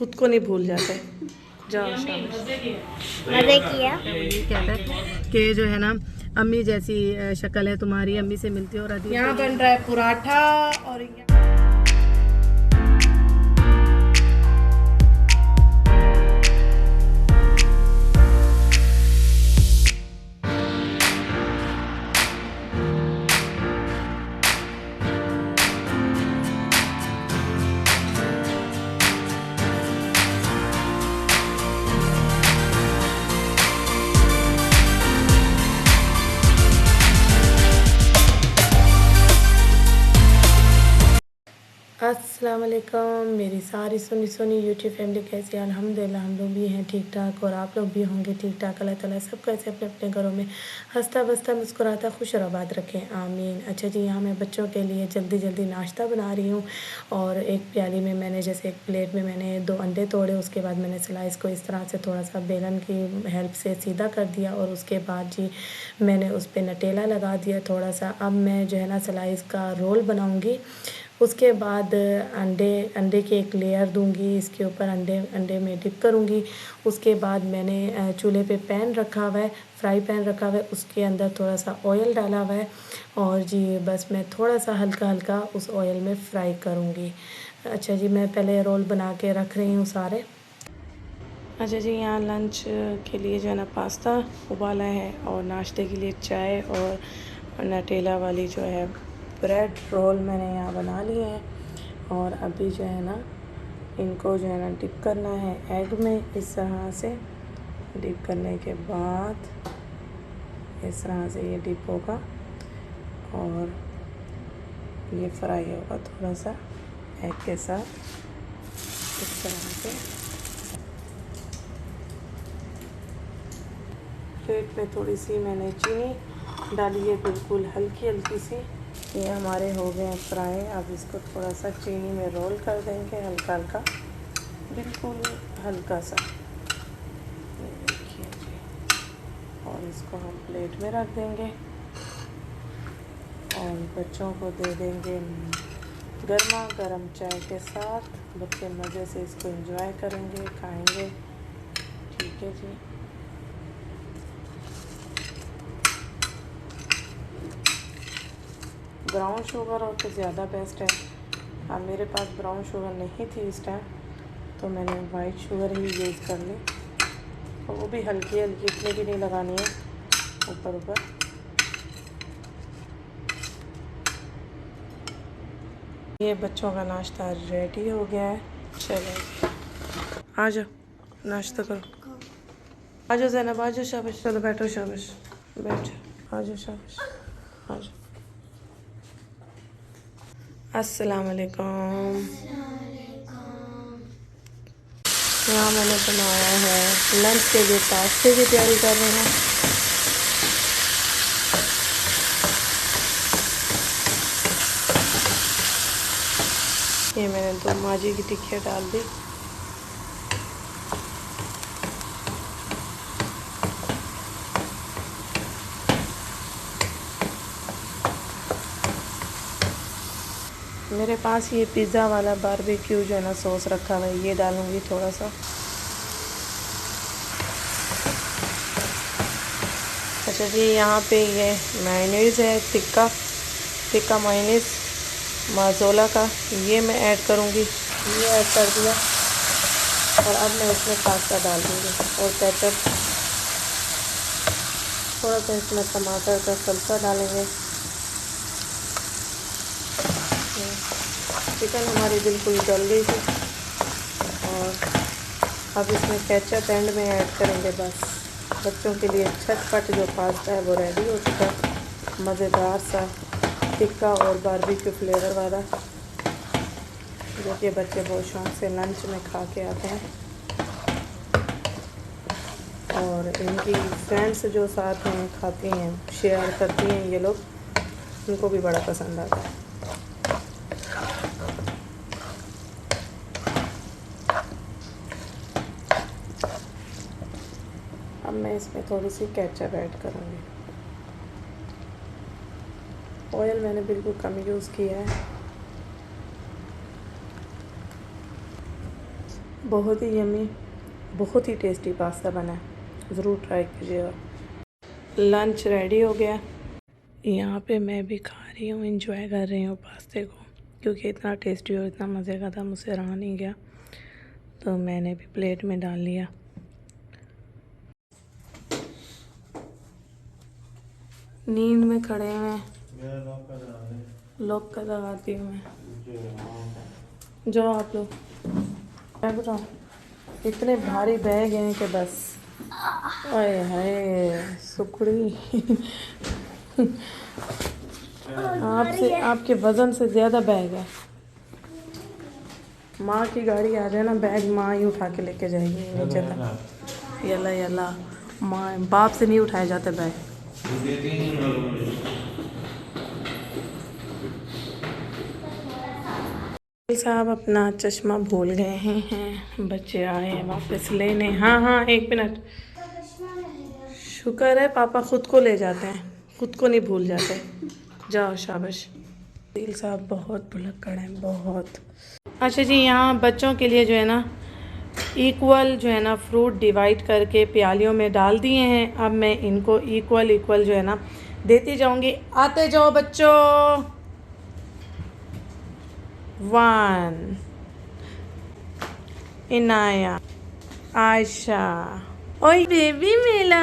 खुद को नहीं भूल जाते। जाओ मजे किया। ये कहता है कि जो है ना अम्मी जैसी शक्ल है तुम्हारी, अम्मी से मिलती हो। और यहाँ बन रहा है पराठा और अस्सलाम वालेकुम मेरी सारी सुनी यूट्यूब फैमिली, कैसी है? अल्हम्दुलिल्लाह हम लोग भी हैं ठीक ठाक और आप लोग भी होंगे ठीक ठाक। अल्लाह ताला सबको ऐसे अपने अपने घरों में हंसता बसता मुस्कुराता खुश और आबाद रखें, आमीन। अच्छा जी, यहाँ मैं बच्चों के लिए जल्दी जल्दी नाश्ता बना रही हूँ। और एक प्याली में मैंने जैसे एक प्लेट में मैंने 2 अंडे तोड़े, उसके बाद मैंने स्लाइस को इस तरह से थोड़ा सा बेलन की हेल्प से सीधा कर दिया और उसके बाद जी मैंने उस पर नटेला लगा दिया थोड़ा सा। अब मैं जो है ना स्लाइस का रोल बनाऊँगी। उसके बाद अंडे की एक लेयर दूंगी, इसके ऊपर अंडे में डिप करूंगी। उसके बाद मैंने चूल्हे पे पैन रखा हुआ है, फ्राई पैन रखा हुआ है, उसके अंदर थोड़ा सा ऑयल डाला हुआ है और जी बस मैं थोड़ा सा हल्का हल्का उस ऑयल में फ्राई करूंगी। अच्छा जी, मैं पहले रोल बना के रख रही हूँ सारे। अच्छा जी, यहाँ लंच के लिए जो है ना पास्ता उबाला है और नाश्ते के लिए चाय और नटेला वाली जो है ब्रेड रोल मैंने यहाँ बना लिए हैं। और अभी जो है ना इनको जो है ना डिप करना है एग में। इस तरह से डिप करने के बाद इस तरह से ये डिप होगा और ये फ्राई होगा थोड़ा सा एग के साथ इस तरह से। प्लेट में थोड़ी सी मैंने चीनी डाली है, बिल्कुल हल्की हल्की सी। ये हमारे हो गए हैं फ्राई। अब इसको थोड़ा सा चीनी में रोल कर देंगे हल्का हल्का, बिल्कुल हल्का सा। ये देखिए जी, और इसको हम प्लेट में रख देंगे और बच्चों को दे देंगे गर्मा गर्म चाय के साथ। बच्चे मज़े से इसको एंजॉय करेंगे, खाएंगे। ठीक है जी। ब्राउन शुगर हो तो ज़्यादा बेस्ट है। अब मेरे पास ब्राउन शुगर नहीं थी इस टाइम, तो मैंने वाइट शुगर ही यूज़ कर ली और वो भी हल्की हल्की, इतनी भी नहीं लगानी है ऊपर ऊपर। ये बच्चों का नाश्ता रेडी हो गया है। चलो आ जाओ नाश्ता करो। आ जाओ ज़ैनब, आ जाओ, शाबाश। चलो बैठो, शाबाश बैठो, आ जाओ, शाबाश आ जाओ। अस्सलाम वालेकुम। यहाँ मैंने बनाया है लंच के लिए पास्ते की तैयारी कर रहे हैं। ये मैंने 2 माजी की टिक्कियाँ डाल दी। मेरे पास ये पिज़्ज़ा वाला बारबेक्यू जो है ना सॉस रखा हुआ है, ये डालूँगी थोड़ा सा। अच्छा जी, यहाँ पे ये मायोनीज़ है, टिक्का मायोनीज़ माज़ोला का, ये मैं ऐड करूँगी। ये ऐड कर दिया और अब मैं उसमें पास्ता डाल दूँगी और केचप। थोड़ा सा इसमें टमाटर का सल्सा डालेंगे। चिकन हमारी बिल्कुल गल गई थी और अब इसमें केचप एंड में ऐड करेंगे। बस बच्चों के लिए झटपट जो पास्ता है वो रेडी हो चुका है, मज़ेदार सा टिक्का और बारबेक्यू फ्लेवर वाला, जो कि बच्चे बहुत शौक़ से लंच में खा के आते हैं। और इनकी फ्रेंड्स जो साथ में खाती हैं, शेयर करती हैं, ये लोग, उनको भी बड़ा पसंद आता है। अब मैं इसमें थोड़ी सी केचप ऐड करूँगी। ऑयल मैंने बिल्कुल कम यूज़ किया है। बहुत ही यम्मी, बहुत ही टेस्टी पास्ता बना है, ज़रूर ट्राई कीजिएगा। लंच रेडी हो गया। यहाँ पे मैं भी खा रही हूँ, एंजॉय कर रही हूँ पास्ते को, क्योंकि इतना टेस्टी और इतना मज़े का था, मुझसे रहा नहीं गया, तो मैंने भी प्लेट में डाल लिया। नींद में खड़े हैं, लॉक कर लगाती हूँ मैं। जाओ आप लोग, मैं बताऊँ इतने भारी बैग हैं कि बस, ओए हाय सुकड़ी आपसे, आपके वज़न से ज़्यादा बैग है। माँ की गाड़ी आ जाए ना, बैग माँ ही उठा के लेके जाएगी नीचे तक। यला यला, माँ बाप से नहीं उठाए जाते बैग। साहब अपना चश्मा भूल गए हैं, बच्चे आए हैं वापस लेने। हाँ हाँ, एक मिनट। शुक्र है पापा खुद को ले जाते हैं, खुद को नहीं भूल जाते। जाओ शाबाश। दिल साहब बहुत भुलक्कड़ हैं, बहुत। अच्छा जी, यहाँ बच्चों के लिए जो है ना इक्वल जो है ना फ्रूट डिवाइड करके प्यालियों में डाल दिए हैं। अब मैं इनको इक्वल इक्वल जो है ना देती जाऊँगी। आते जाओ बच्चों। 1 इनाया, आयशा, ओए बेबी मेला।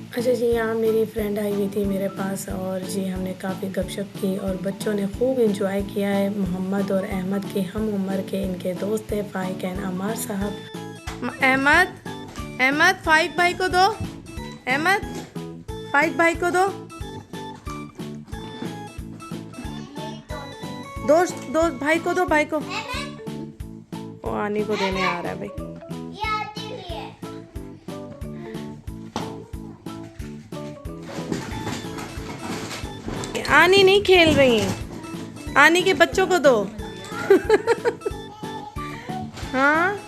अच्छा जी, यहाँ मेरी फ्रेंड आई हुई थी मेरे पास और जी हमने काफ़ी गपशप की और बच्चों ने खूब इंजॉय किया है। मोहम्मद और अहमद के हम उम्र के इनके दोस्त थे, फ़ाइक एंड अमार साहब। अहमद फ़ाइक भाई को दो, अहमद फ़ाइक भाई को दो। दोस्त भाई को दो, भाई को। वो आनी को देने आ रहा है भाई। आनी नहीं खेल रही हैं, आनी के बच्चों को दो। हाँ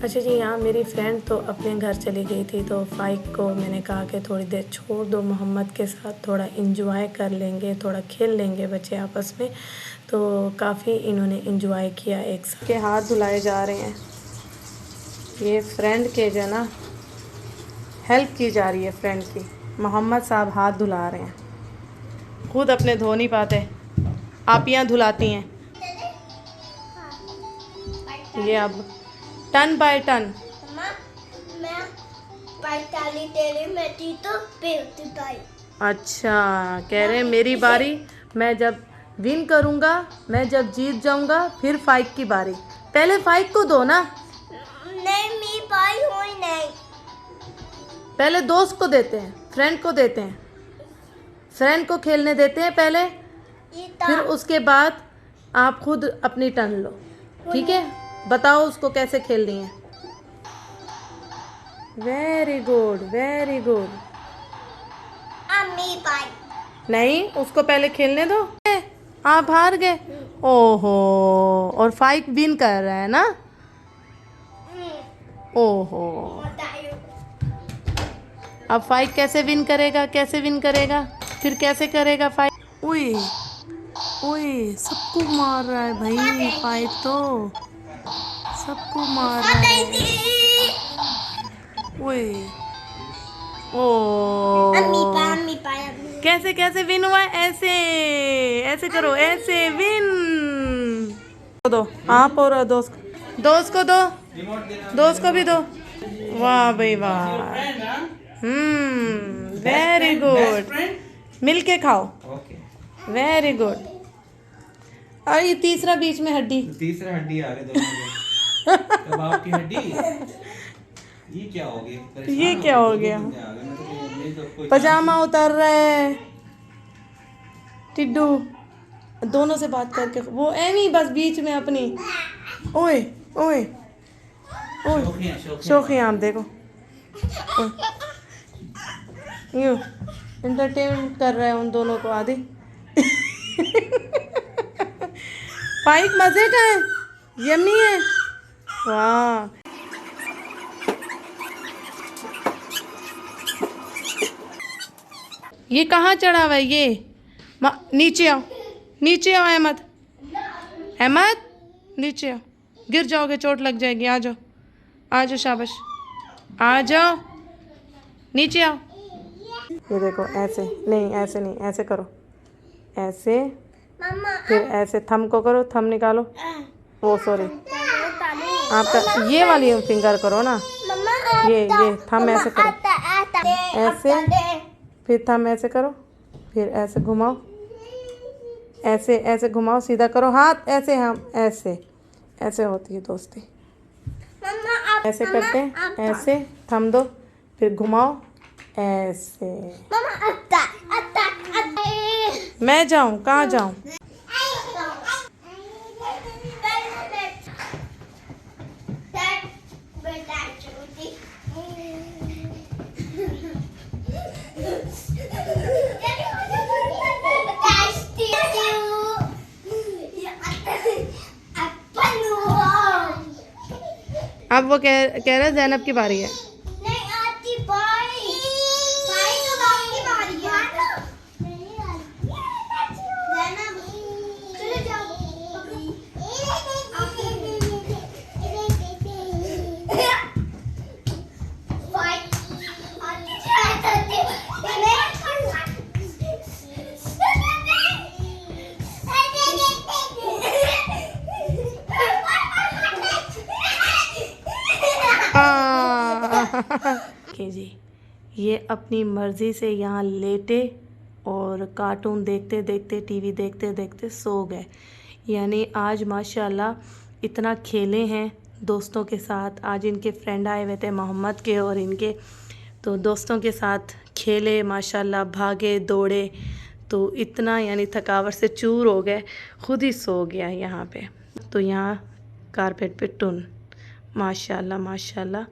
अच्छा जी, यहाँ मेरी फ्रेंड तो अपने घर चली गई थी, तो फ़ाइक को मैंने कहा कि थोड़ी देर छोड़ दो, मोहम्मद के साथ थोड़ा इंजॉय कर लेंगे, थोड़ा खेल लेंगे बच्चे आपस में। तो काफ़ी इन्होंने इंजॉय किया एक साथ। के हाथ धुलाए जा रहे हैं, ये फ्रेंड के जो ना हेल्प की जा रही है फ्रेंड की। मोहम्मद साहब हाथ धुला रहे हैं, खुद अपने धो नहीं पाते, आप यहाँ धुलाती हैं। ये अब टन बाय टन। अच्छा, कह रहे हैं मेरी बारी, मैं जब विन करूंगा, मैं जब जीत जाऊंगा फिर फ़ाइक की बारी। पहले फ़ाइक को दो ना। नहीं, मेरी बारी हुई नहीं। पहले दोस्त को देते हैं, फ्रेंड को देते हैं, फ्रेंड को खेलने देते हैं पहले, फिर उसके बाद आप खुद अपनी टर्न लो, ठीक है? बताओ उसको कैसे खेलनी है। Very good, very good. नहीं, उसको पहले खेलने दो। आप हार गए, ओहो, और फ़ाइक विन कर रहा है ना। ओहो, अब फ़ाइक कैसे विन करेगा, कैसे विन करेगा, फिर कैसे करेगा फ़ाइक। उई उई, सबको मार रहा है भाई फ़ाइक, तो सबको मार रहा है। ओए ओ, कैसे कैसे विन हुआ? ऐसे ऐसे करो, ऐसे विन दो आप, और दोस्त को दो, दोस्त को भी दो। वाह भाई वाह, वेरी गुड। मिल के खाओ, वेरी गुड। और ये तीसरा बीच में हड्डी, तीसरा हड्डी आ गए दोनों के। बाप की हड्डी। ये क्या हो गया? ये क्या हो गया? पजामा उतार रहा है टिड्डू, दोनों से बात करके। वो एमी बस बीच में अपनी, ओए ओए ओए, शौकिया आप देखो, यूँ एंटरटेन कर रहा है उन दोनों को आदि। पाइक मजे का है, यम्मी है। वाह, ये कहाँ चढ़ा हुआ है ये? नीचे आओ, नीचे आओ अहमद, अहमद नीचे आओ, गिर जाओगे, चोट लग जाएगी। आ जाओ, आ जाओ, शाबाश, आ जाओ, नीचे आओ। ये देखो, ऐसे नहीं, ऐसे नहीं, ऐसे करो, ऐसे, फिर ऐसे थंब को करो, थंब निकालो। वो सॉरी, आपका ये वाली फिंगर करो ना, ये थंब ऐसे करो, ऐसे, फिर थंब ऐसे करो, फिर ऐसे घुमाओ, ऐसे ऐसे घुमाओ, सीधा करो हाथ, ऐसे हम ऐसे, ऐसे होती है दोस्ती। ऐसे करते हैं, ऐसे थंब दो, फिर घुमाओ, ऐसे। मैं जाऊं, कहाँ जाऊं? अब वो कह रहा है ज़ैनब की बारी है। नहीं आती भाई, भाई तो आपकी बारी है। ज़ैनब चले जाओ। भाई के जी, ये अपनी मर्ज़ी से यहाँ लेटे और कार्टून देखते देखते, टीवी देखते देखते सो गए। यानी आज माशाल्लाह इतना खेले हैं दोस्तों के साथ। आज इनके फ्रेंड आए हुए थे मोहम्मद के और इनके, तो दोस्तों के साथ खेले माशाल्लाह, भागे दौड़े, तो इतना यानी थकावट से चूर हो गए, खुद ही सो गया यहाँ पे। तो यहाँ कारपेट पे टुन, माशाल्लाह माशाल्लाह।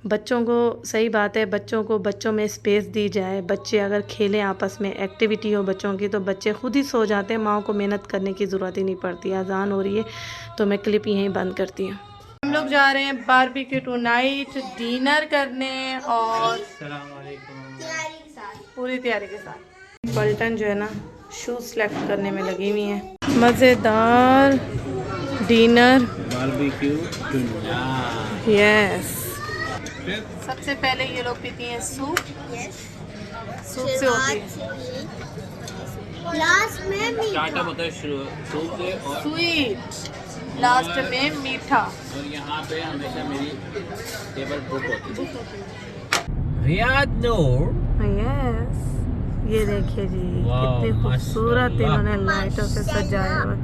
बच्चों को, सही बात है, बच्चों में स्पेस दी जाए। बच्चे अगर खेलें, आपस में एक्टिविटी हो बच्चों की, तो बच्चे खुद ही सो जाते हैं, माँ को मेहनत करने की ज़रूरत ही नहीं पड़ती। अजान हो रही है तो मैं क्लिप यहीं बंद करती हूँ। हम लोग जा रहे हैं बारबेक्यू टू नाइट डिनर करने और पूरी तैयारी के साथ। पलटन जो है ना शूज़ सेलेक्ट करने में लगी हुई है। मज़ेदार dinner, barbecue tonight. Yes. सबसे पहले ये लोग पीती हैं सूप। सूप से होती है, लास्ट में मीठा। स्टार्टअप होता है सूप से और स्वीट, लास्ट में मीठा। और यहाँ पे हमेशा मेरी टेबल बुक होती है। रियाद नूर, यस, ये देखिए जी, वाह, कितनी खूबसूरत माशाल्लाह। इन्होंने लाइटों से सजाया हुआ।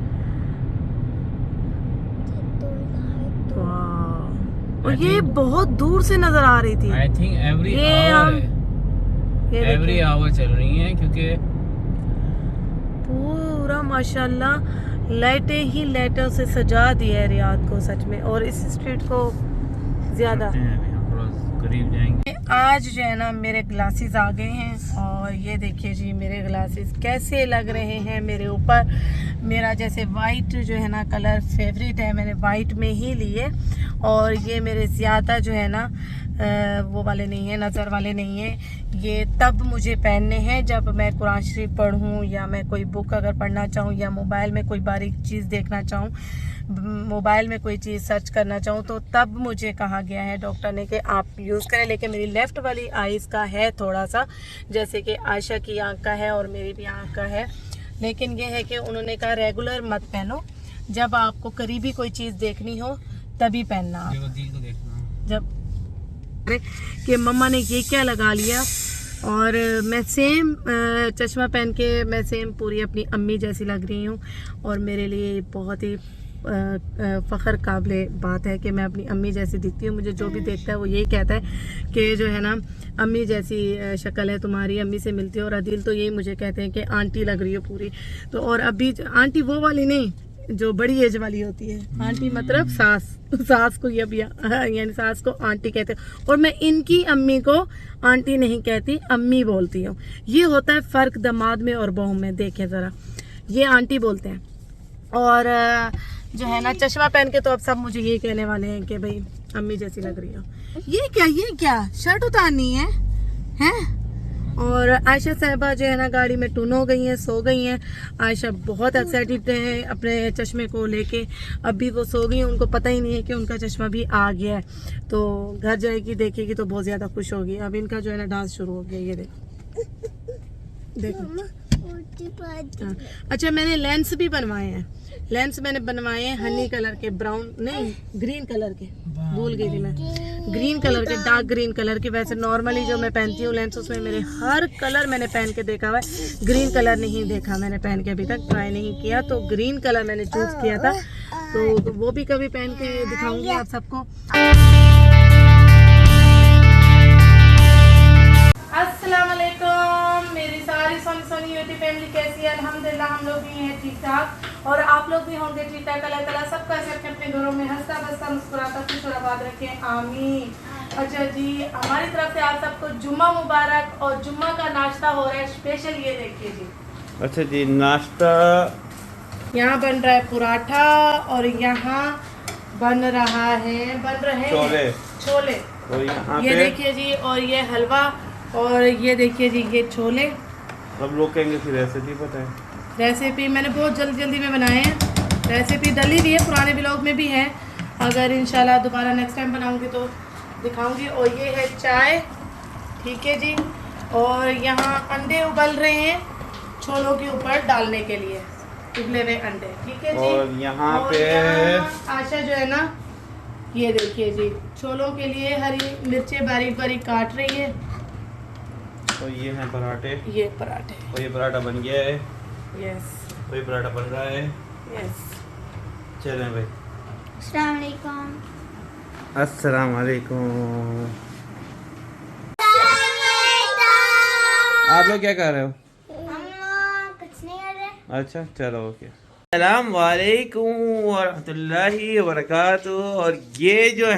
और ये बहुत दूर से नजर आ रही थी। आई थिंक एवरी आवर चल रही है, क्योंकि पूरा माशाल्लाह लाइटें ही लाइटों से सजा दिया है रियाद को सच में। और इस स्ट्रीट को ज्यादा करीब जाएंगे। आज जो है ना मेरे ग्लासेस आ गए हैं और ये देखिए जी मेरे ग्लासेस कैसे लग रहे हैं मेरे ऊपर। मेरा जैसे वाइट जो है ना कलर फेवरेट है, मैंने वाइट में ही लिए। और ये मेरे ज़्यादा जो है ना वो वाले नहीं है, नज़र वाले नहीं है। ये तब मुझे पहनने हैं जब मैं कुरान शरीफ पढ़ूँ, या मैं कोई बुक अगर पढ़ना चाहूँ, या मोबाइल में कोई बारीक चीज़ देखना चाहूँ, मोबाइल में कोई चीज़ सर्च करना चाहूँ, तो तब मुझे कहा गया है डॉक्टर ने कि आप यूज़ करें। लेकिन मेरी लेफ़्ट वाली आइज़ का है थोड़ा सा, जैसे कि आयशा की आँख का है और मेरी भी आँख का है। लेकिन ये है कि उन्होंने कहा रेगुलर मत पहनो, जब आपको करीबी कोई चीज़ देखनी हो तभी पहनना आप। जब कि मम्मा ने ये क्या लगा लिया, और मैं सेम चश्मा पहन के मैं सेम पूरी अपनी अम्मी जैसी लग रही हूँ। और मेरे लिए बहुत ही फ़ख्र काबिल बात है कि मैं अपनी अम्मी जैसी दिखती हूँ। मुझे जो भी देखता है वो यही कहता है कि जो है ना अम्मी जैसी शक्ल है तुम्हारी, अम्मी से मिलती है। और अदिल तो यही मुझे कहते हैं कि आंटी लग रही हो पूरी। तो और अभी आंटी वो वाली नहीं जो बड़ी एज वाली होती है, आंटी मतलब सास को यानी सास को आंटी कहते हैं। और मैं इनकी अम्मी को आंटी नहीं कहती, अम्मी बोलती हूँ। ये होता है फ़र्क दामाद में और बहू में। देखें ज़रा, ये आंटी बोलते हैं और जो है ना चश्मा पहन के तो अब सब मुझे यही कहने वाले हैं कि भाई अम्मी जैसी लग रही हो। ये क्या शर्ट उतारनी है हैं? और आयशा साहिबा जो है ना गाड़ी में टून हो गई हैं, सो गई हैं। आयशा बहुत एक्साइटेड है अपने चश्मे को लेके, अभी वो सो गई हैं, उनको पता ही नहीं है कि उनका चश्मा भी आ गया है। तो घर जाएगी देखेगी तो बहुत ज़्यादा खुश होगी। अब इनका जो है ना डांस शुरू हो गया, ये देखो। अच्छा मैंने लेंस भी बनवाए हैं, लेंस मैंने बनवाए हैं हनी कलर के, ब्राउन नहीं ग्रीन कलर के, भूल गई थी मैं, ग्रीन कलर के, डार्क ग्रीन कलर के। वैसे नॉर्मली जो मैं पहनती हूँ लेंस उसमें मेरे हर कलर मैंने पहन के देखा हुआ है, ग्रीन कलर नहीं देखा मैंने पहन के, अभी तक ट्राई नहीं किया। तो ग्रीन कलर मैंने चूज किया था, तो वो भी कभी पहन के दिखाऊंगी आप सबको। अस्सलाम वालेकुम मेरी सारी सोनी यूट्यूब फैमिली, कैसी है? अल्हम्दुलिल्लाह हम लोग भी हैं ठीक ठाक और आप लोग भी होंगे ठीक ठाक। अल्लाह ताला सबका ऐसे अपने घरों में हंसता बसता मुस्कुराता खुश और आबाद रखें, आमीन। अच्छा जी, हमारी तरफ से आप सबको जुम्मा मुबारक। और जुम्मा का नाश्ता हो रहा है स्पेशल, ये देखिए जी। अच्छा जी, नाश्ता यहाँ बन रहा है पराठा और यहाँ बन रहे छोले। और यहाँ ये पे देखिए जी, और ये हलवा, और ये देखिए जी ये छोले। सब लोग कहेंगे फिर रेसिपी पता है। रेसिपी मैंने बहुत जल्दी में बनाए हैं, रेसिपी डली भी है, पुराने ब्लॉग में भी है, अगर इंशाल्लाह दोबारा नेक्स्ट टाइम बनाऊंगी तो दिखाऊंगी। और ये है चाय, ठीक है जी। और यहाँ अंडे उबल रहे हैं छोलों के ऊपर डालने के लिए, उबले हुए अंडे, ठीक है जी। और यहाँ पे आशा जो है ना, ये देखिए जी छोलों के लिए हरी मिर्चें बारीक बारीक काट रही है। और ये हैं पराठे, ये पराठे, और ये पराठा बन गया है, यस और ये पराठा बन रहा है, यस। चलें भाई। अस्सलाम वालेकुम। अस्सलाम वालेकुम। आप लोग क्या कर रहे हो? हम लोग कुछ नहीं कर रहे। अच्छा चलो ओके। अस्सलाम वालेकुम वरहमतुल्लाहि वबरकातुहू। और ये जो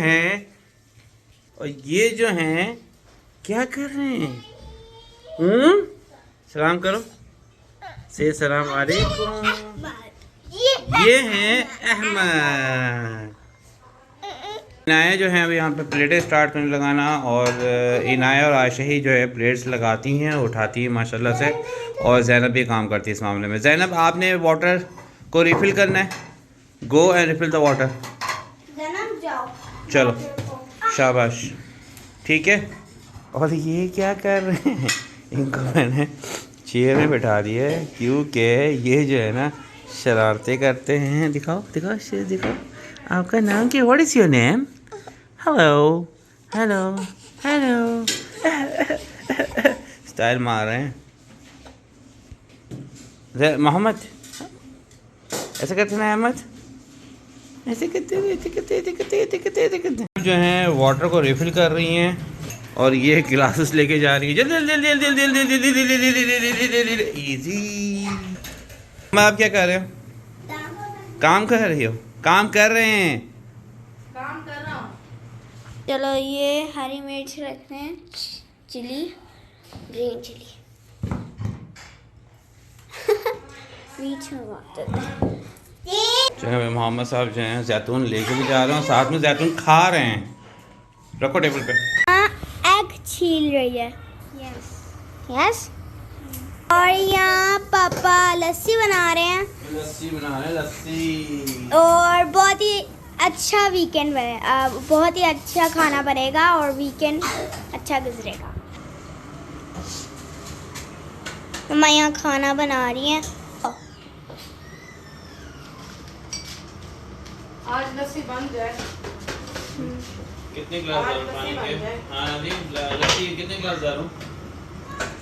हैं क्या कर रहे हैं? सलाम करो, से सलाम वालेकुम। ये हैं अहमद। इनाया जो है अभी यहाँ पे प्लेटें स्टार्ट करने लगाना, और इनाया और आयशा ही जो है प्लेट्स लगाती हैं, उठाती हैं माशाल्लाह से, और ज़ैनब भी काम करती है इस मामले में। ज़ैनब आपने वाटर को रिफ़िल करना है, go and refill the water. जन्म जाओ। चलो शाबाश, ठीक है। और ये क्या कर रहे हैं? इनको मैंने चेयर में बैठा दिया है क्योंकि ये जो है ना शरारतें करते हैं। दिखाओ दिखाओ शेर दिखाओ, आपका नाम क्या? What is your name? Hello hello hello style मार रहे हैं। मोहम्मद ऐसे करते ना, अहमद ऐसे करते जो हैं वाटर को रिफिल कर रही हैं, और ये ग्लासेस लेके जा रही है जल्दी इजी। आप क्या कर रहे हो? काम कर रही हो? काम कर रहे हैं, काम कर रहा हूँ। चलो ये हरी मिर्च रख रहे हैं, चिली, ग्रीन चिली। बीच में बात है। चलो भाई, मोहम्मद साहब जो हैं जैतून लेके भी जा रहे हैं, साथ में जैतून खा रहे हैं। रखो टेबल पे। एग छील रही है। Yes yes. और यहाँ पापा लस्सी बना रहे हैं, लस्सी बना रहे हैं, लस्सी। और बहुत ही अच्छा वीकेंड बने, बहुत ही अच्छा खाना बनेगा और वीकेंड अच्छा गुजरेगा। मम्मा यहाँ खाना बना रही हैं। आज लस्सी बन जाए। कितने गिलास डालूं पानी के? हाँ अभी लस्सी कितने गिलास डालूं?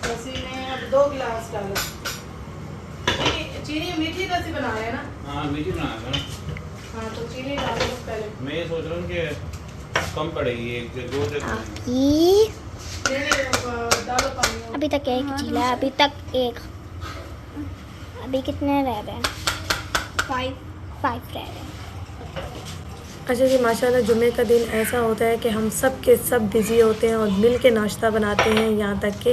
लस्सी में अब 2 गिलास डालो। चीनी मीठी लस्सी बना रहे हैं ना? हाँ मीठी बनाया था ना। हाँ तो चीनी डालो पहले। मैं ये सोच रहा हूँ कि कम पड़ेगी, 1-2 से डालो पानी। अभी तक एक चीला, अभी तक एक, अभी कितने रह रहे हैं? 5 रह रहे हैं। अच्छा जी, माशाल्लाह जुमे का दिन ऐसा होता है कि हम सब के सब बिज़ी होते हैं और मिल के नाश्ता बनाते हैं। यहाँ तक कि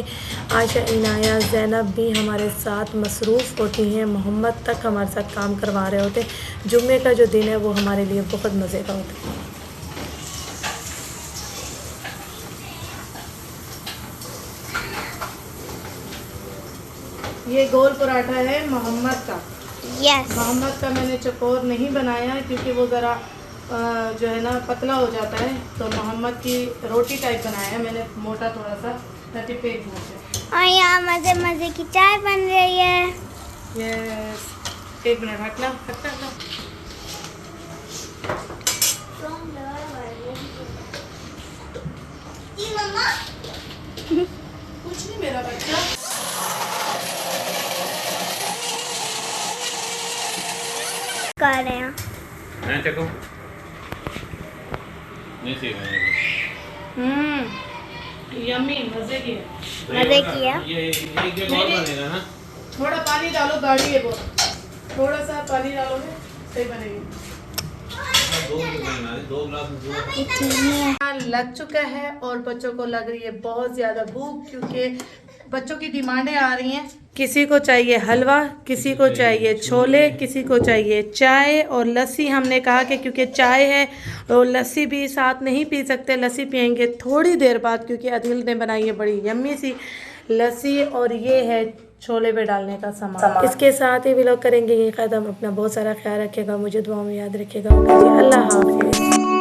आयशा, इनाया, ज़ैनब भी हमारे साथ मसरूफ़ होती हैं। मोहम्मद तक हमारे साथ काम करवा रहे होते हैं। जुमे का जो दिन है वो हमारे लिए बहुत मज़े का होता है। ये गोल पराठा है मोहम्मद का। यस। मोहम्मद का मैंने चकोर नहीं बनाया क्योंकि वो ज़रा जो है ना पतला हो जाता है, तो मोहम्मद की रोटी टाइप बनाया है मैंने, मोटा थोड़ा सा, ताकि पेट भर जाए। और यहाँ मज़े मज़े की चाय बन रही है। यस, एक मिनट हटना हटना। कुछ नहीं मेरा बच्चा। कर रहे हैं। मैं चको नहीं सीख यम्मी, मज़े की है। मज़े की है। ये और बनेगा ना। थोड़ा पानी डालो, गाढ़ी है बहुत, थोड़ा सा पानी डालोगे सही बनेगी। 2 गिलास लग चुका है और बच्चों को लग रही है बहुत ज़्यादा भूख, क्योंकि बच्चों की डिमांडें आ रही हैं। किसी को चाहिए हलवा, किसी को चाहिए छोले, किसी को चाहिए चाय और लस्सी। हमने कहा कि क्योंकि चाय है और लस्सी भी साथ नहीं पी सकते, लस्सी पियेंगे थोड़ी देर बाद, क्योंकि अदिल ने बनाई है बड़ी यम्मी सी लस्सी। और ये है छोले पे डालने का सामान। इसके साथ ही व्लॉग करेंगे ये ख़त्म। अपना बहुत सारा ख्याल रखिएगा, मुझे दुआ में याद रखिएगा। अल्लाह हाफ़िज़।